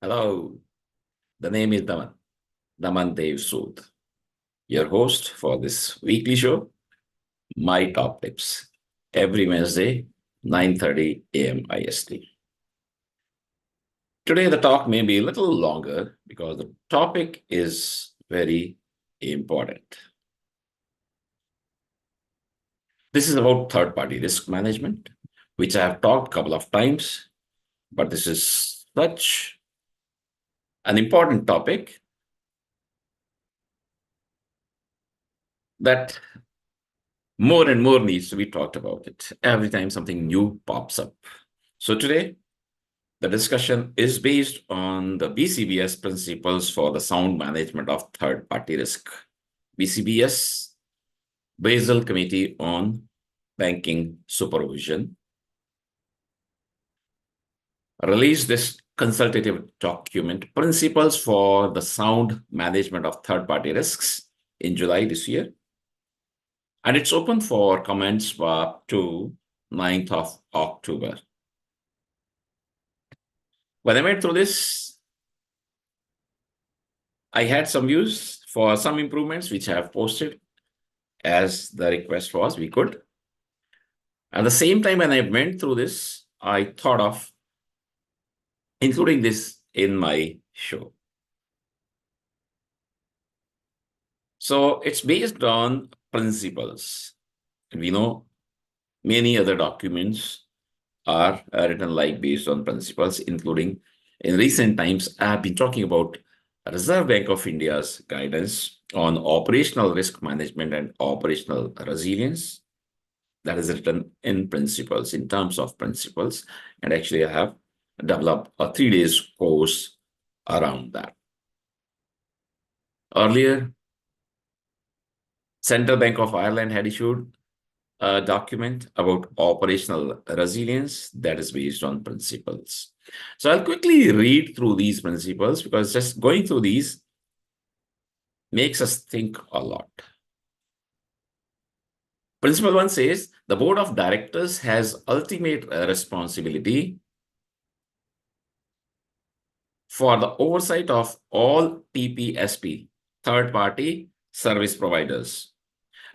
Hello, the name is Daman Dev Sood, your host for this weekly show, My Top Tips, every Wednesday, 9:30 a.m. IST. Today, the talk may be a little longer because the topic is very important. This is about third-party risk management, which I have talked a couple of times, but this is such an important topic that more and more needs to be talked about it every time something new pops up. So today, the discussion is based on the BCBS principles for the sound management of third-party risk. BCBS, Basel Committee on Banking Supervision, released this consultative document, Principles for the Sound Management of Third-Party Risks, in July this year. And it's open for comments up to 9th of October. When I went through this, I had some views for some improvements, which I have posted as the request was, we could. At the same time, when I went through this, I thought of including this in my show. So it's based on principles. And we know many other documents are written like based on principles, including in recent times, I have been talking about Reserve Bank of India's guidance on operational risk management and operational resilience. That is written in principles, in terms of principles. And actually, I have developed a 3 days course around that. Earlier, Central Bank of Ireland had issued a document about operational resilience that is based on principles. So I'll quickly read through these principles because just going through these makes us think a lot. Principle 1 says the board of directors has ultimate responsibility for the oversight of all TPSP, third-party service providers,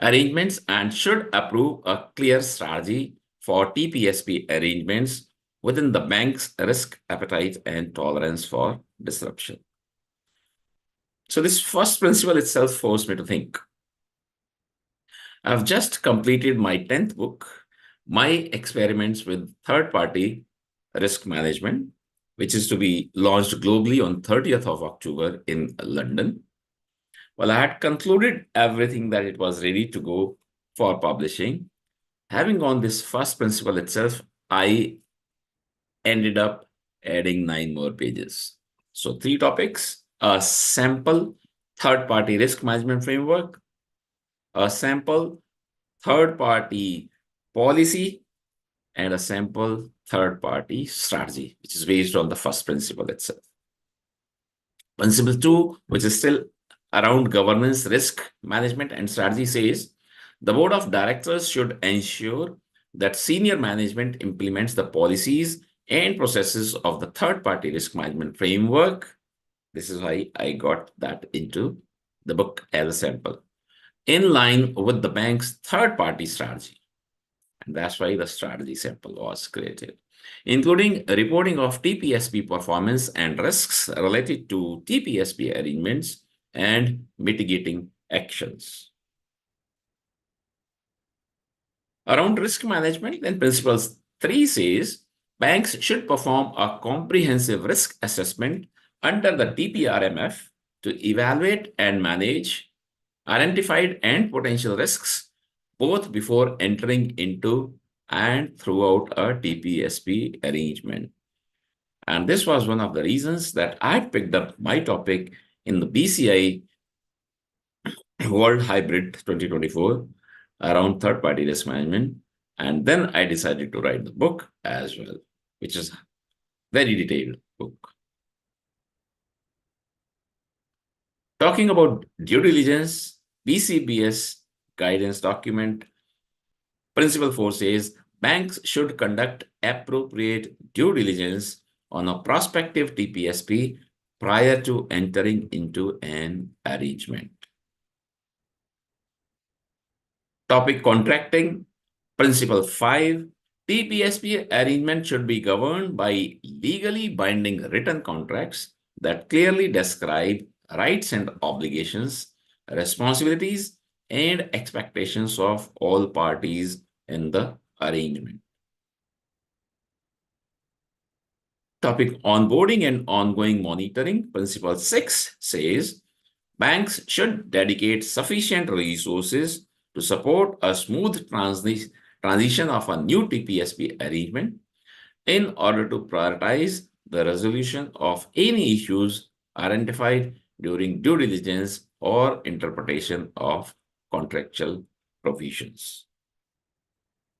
arrangements, and should approve a clear strategy for TPSP arrangements within the bank's risk appetite and tolerance for disruption. So this first principle itself forced me to think. I've just completed my 10th book, My Experiments with Third-Party Risk Management, which is to be launched globally on 30th of October in London. Well, I had concluded everything that it was ready to go for publishing. Having on this first principle itself, I ended up adding 9 more pages. So 3 topics, a sample third-party risk management framework, a sample third-party policy, and a sample third-party strategy, which is based on the first principle itself. Principle 2, which is still around governance, risk management, and strategy, says the board of directors should ensure that senior management implements the policies and processes of the third-party risk management framework. This is why I got that into the book as a sample, in line with the bank's third-party strategy. And that's why the strategy sample was created, including reporting of TPSP performance and risks related to TPSP arrangements and mitigating actions. Around risk management, then principles 3 says banks should perform a comprehensive risk assessment under the TPRMF to evaluate and manage identified and potential risks, both before entering into and throughout a TPSP arrangement. And this was one of the reasons that I picked up my topic in the BCI World Hybrid 2024 around third-party risk management. And then I decided to write the book as well, which is a very detailed book. Talking about due diligence, BCBS guidance document, Principle 4 says banks should conduct appropriate due diligence on a prospective TPSP prior to entering into an arrangement. Topic contracting. Principle 5. TPSP arrangement should be governed by legally binding written contracts that clearly describe rights and obligations, responsibilities, and expectations of all parties in the arrangement. Topic onboarding and ongoing monitoring. Principle 6 says banks should dedicate sufficient resources to support a smooth transition of a new TPSP arrangement in order to prioritize the resolution of any issues identified during due diligence or interpretation of contractual provisions.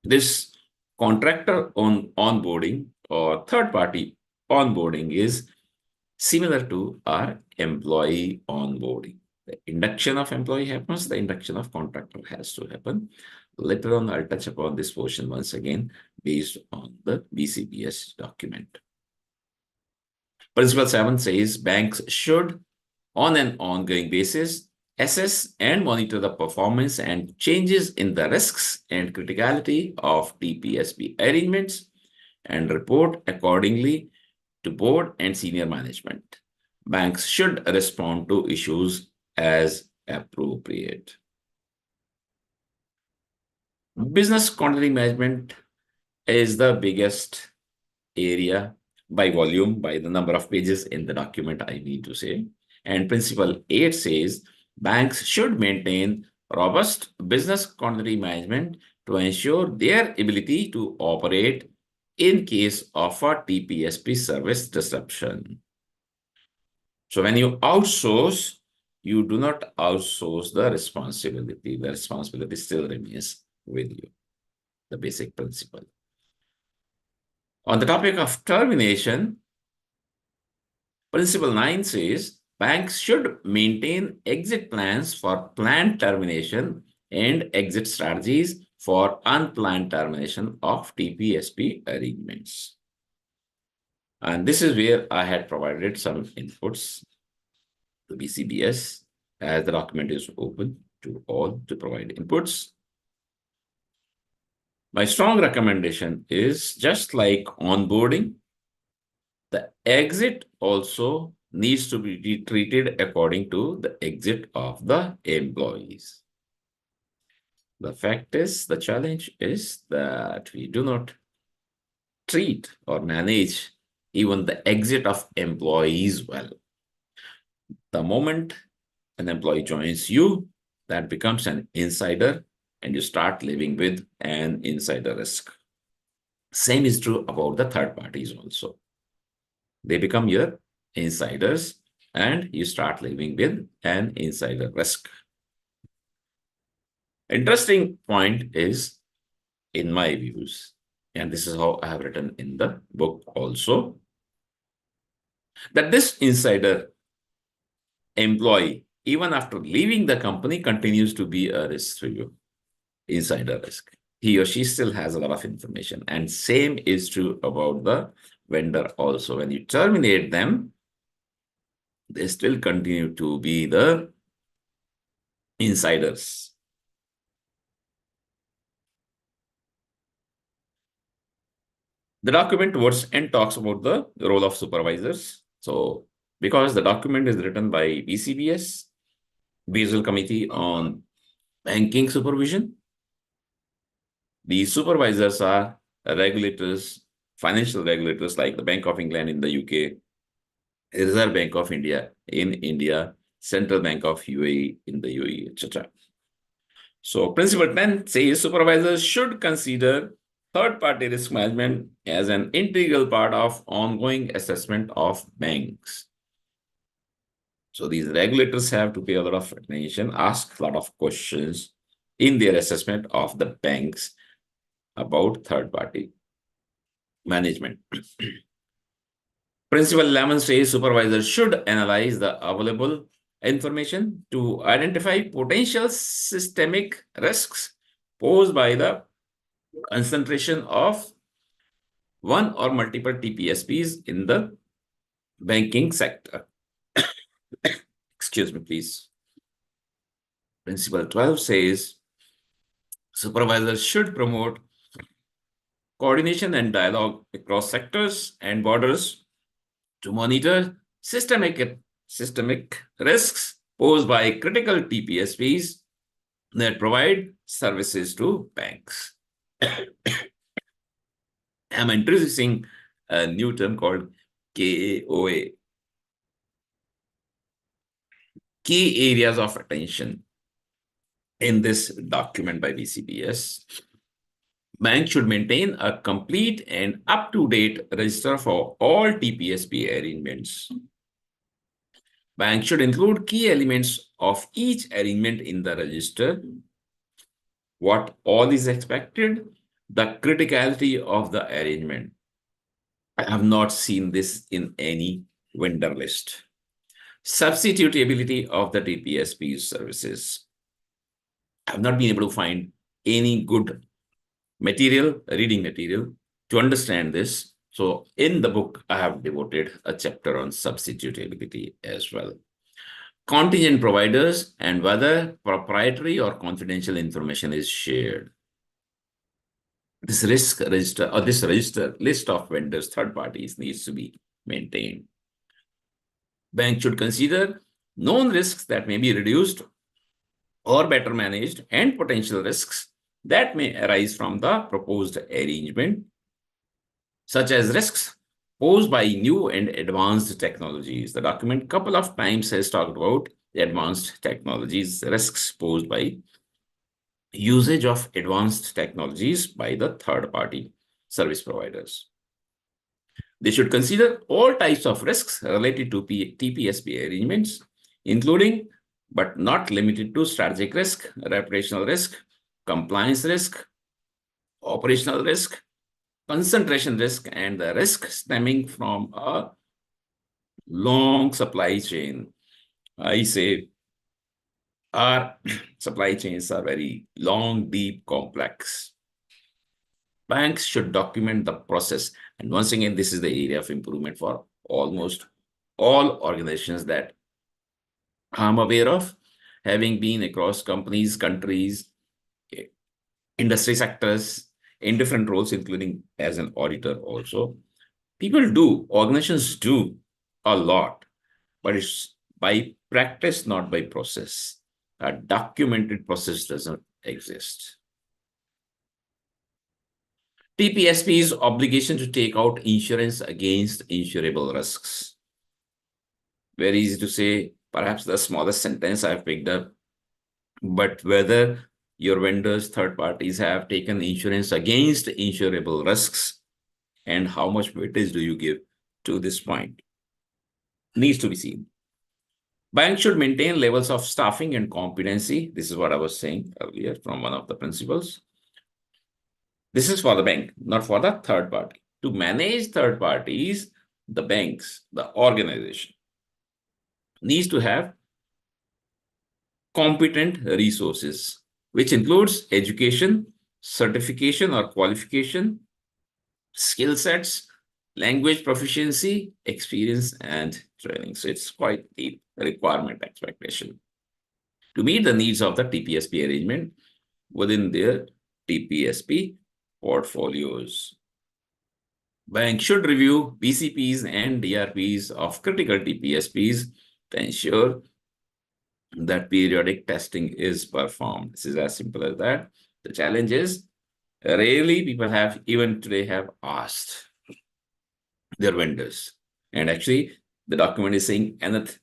This contractor onboarding or third party onboarding is similar to our employee onboarding. The induction of employee happens, the induction of contractor has to happen. Later on, I'll touch upon this portion once again based on the BCBS document. Principle 7 says banks should, on an ongoing basis, assess and monitor the performance and changes in the risks and criticality of TPSP arrangements and report accordingly to board and senior management. Banks should respond to issues as appropriate. Business continuity management is the biggest area by volume, by the number of pages in the document, I need to say. And principle 8 says banks should maintain robust business continuity management to ensure their ability to operate in case of a TPSP service disruption. So when you outsource, you do not outsource the responsibility. The responsibility still remains with you, the basic principle. On the topic of termination, Principle 9 says banks should maintain exit plans for planned termination and exit strategies for unplanned termination of TPSP arrangements. And this is where I had provided some inputs to BCBS as the document is open to all to provide inputs. My strong recommendation is just like onboarding, the exit also needs to be treated according to the exit of the employees. The fact is, the challenge is that we do not treat or manage even the exit of employees well. The moment an employee joins you, that becomes an insider and you start living with an insider risk. Same is true about the third parties also. They become your insiders and you start living with an insider risk. Interesting point is, in my views, and this is how I have written in the book also, that this insider employee, even after leaving the company, continues to be a risk to you, insider risk. He or she still has a lot of information. And same is true about the vendor also. When you terminate them, they still continue to be the insiders. The document towards end talks about the role of supervisors. So, because the document is written by BCBS, Basel Committee on Banking Supervision, these supervisors are regulators, financial regulators like the Bank of England in the UK, Reserve Bank of India in India, Central Bank of UAE in the UAE, etc. So principle 10 says supervisors should consider third-party risk management as an integral part of ongoing assessment of banks. So these regulators have to pay a lot of attention, ask a lot of questions in their assessment of the banks about third-party management. Principle 11 says supervisors should analyze the available information to identify potential systemic risks posed by the concentration of one or multiple TPSPs in the banking sector. Excuse me, please. Principle 12 says supervisors should promote coordination and dialogue across sectors and borders to monitor systemic risks posed by critical TPSPs that provide services to banks. I'm introducing a new term called KAOA, key areas of attention in this document by BCBS. Banks should maintain a complete and up-to-date register for all TPSP arrangements. Banks should include key elements of each arrangement in the register, what all is expected, the criticality of the arrangement. I have not seen this in any vendor list. Substitutability of the TPSP services. I have not been able to find any good reading material to understand this. So in the book, I have devoted a chapter on substitutability as well. Contingent providers and whether proprietary or confidential information is shared. This risk register or this register list of vendors, third parties needs to be maintained. Bank should consider known risks that may be reduced or better managed and potential risks that may arise from the proposed arrangement, such as risks posed by new and advanced technologies. The document couple of times has talked about the advanced technologies, risks posed by usage of advanced technologies by the third-party service providers. They should consider all types of risks related to TPSP arrangements, including but not limited to strategic risk, reputational risk, compliance risk, operational risk, concentration risk, and the risk stemming from a long supply chain. I say our supply chains are very long, deep, complex. Banks should document the process. And once again, this is the area of improvement for almost all organizations that I'm aware of, having been across companies, countries, industry sectors, in different roles, including as an auditor also. Organizations do a lot, but it's by practice, not by process. A documented process doesn't exist. TPSP's obligation to take out insurance against insurable risks. Very easy to say, perhaps the smallest sentence I've picked up, but whether your vendors, third parties have taken insurance against insurable risks and how much weightage do you give to this point needs to be seen. Banks should maintain levels of staffing and competency. This is what I was saying earlier from one of the principles. This is for the bank, not for the third party. To manage third parties, the banks, the organization needs to have competent resources, which includes education, certification or qualification, skill sets, language proficiency, experience, and training. So it's quite the requirement expectation to meet the needs of the TPSP arrangement within their TPSP portfolios. Bank should review BCPs and DRPs of critical TPSPs to ensure that periodic testing is performed. This is as simple as that. The challenge is rarely people have even today have asked their vendors. And actually, the document is saying nth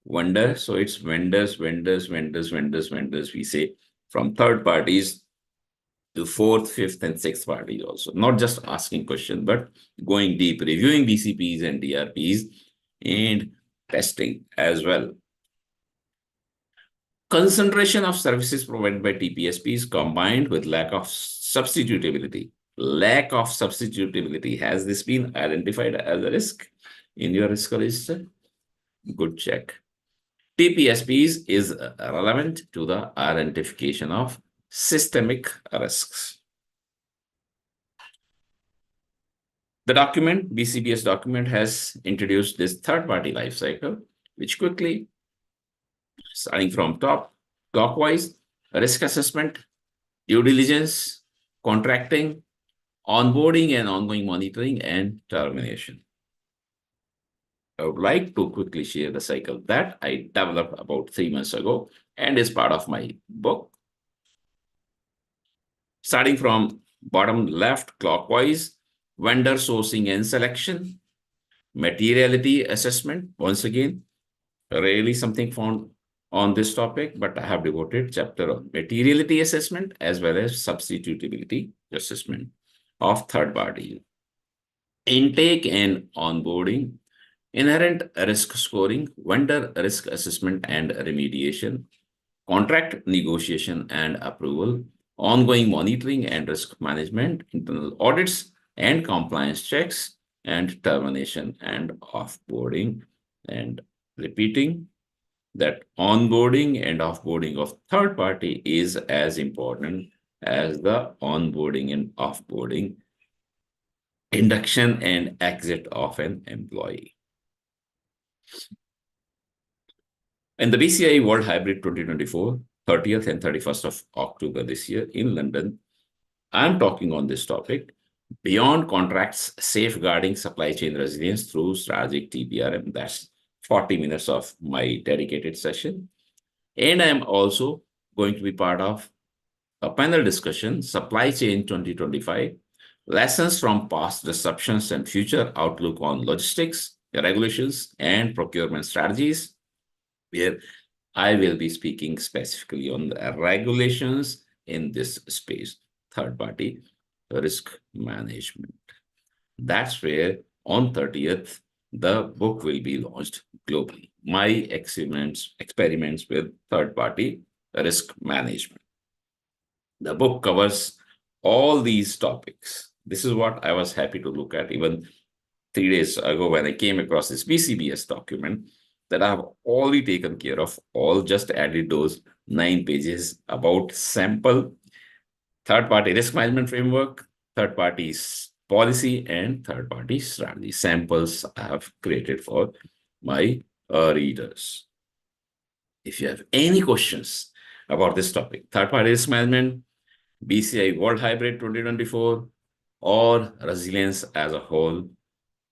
vendor. So it's vendors. We say from third parties to fourth, fifth, and sixth parties also. Not just asking questions, but going deep, reviewing BCPs and DRPs and testing as well. Concentration of services provided by TPSPs combined with lack of substitutability. Lack of substitutability. Has this been identified as a risk in your risk register? Good check. TPSPs is relevant to the identification of systemic risks. The document, BCBS document, has introduced this third-party life cycle, which quickly, starting from top, clockwise, risk assessment, due diligence, contracting, onboarding and ongoing monitoring, and termination. I would like to quickly share the cycle that I developed about 3 months ago and is part of my book. Starting from bottom left clockwise, vendor sourcing and selection, materiality assessment. Once again, really something found on this topic, but I have devoted chapter on materiality assessment as well as substitutability assessment of third party. Intake and onboarding, inherent risk scoring, vendor risk assessment and remediation, contract negotiation and approval, ongoing monitoring and risk management, internal audits and compliance checks, and termination and offboarding. And repeating that onboarding and offboarding of third party is as important as the onboarding and offboarding, induction and exit of an employee. In the BCI World Hybrid 2024, 30th and 31st of October this year in London, I'm talking on this topic, beyond contracts, safeguarding supply chain resilience through strategic TBRM. That's 40 minutes of my dedicated session. And I'm also going to be part of a panel discussion, Supply Chain 2025, Lessons from Past Disruptions and Future Outlook on Logistics, Regulations, and Procurement Strategies, where I will be speaking specifically on the regulations in this space, third-party risk management. That's where on 30th, the book will be launched globally. My experiments with third-party risk management. The book covers all these topics. This is what I was happy to look at even 3 days ago when I came across this BCBS document that I have already taken care of, all just added those 9 pages about sample, third-party risk management framework, third-party policy, and third-party strategy. Samples I have created for my readers. If you have any questions about this topic, third-party risk management, BCI World Hybrid 2024, or resilience as a whole,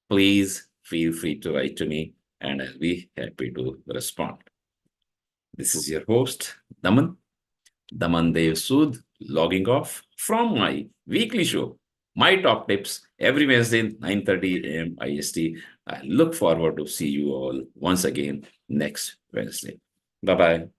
please feel free to write to me and I'll be happy to respond. This is your host, Daman Dev Sood, logging off from my weekly show, My Top Tips, every Wednesday, 9:30 a.m. IST. I look forward to see you all once again next Wednesday. Bye-bye.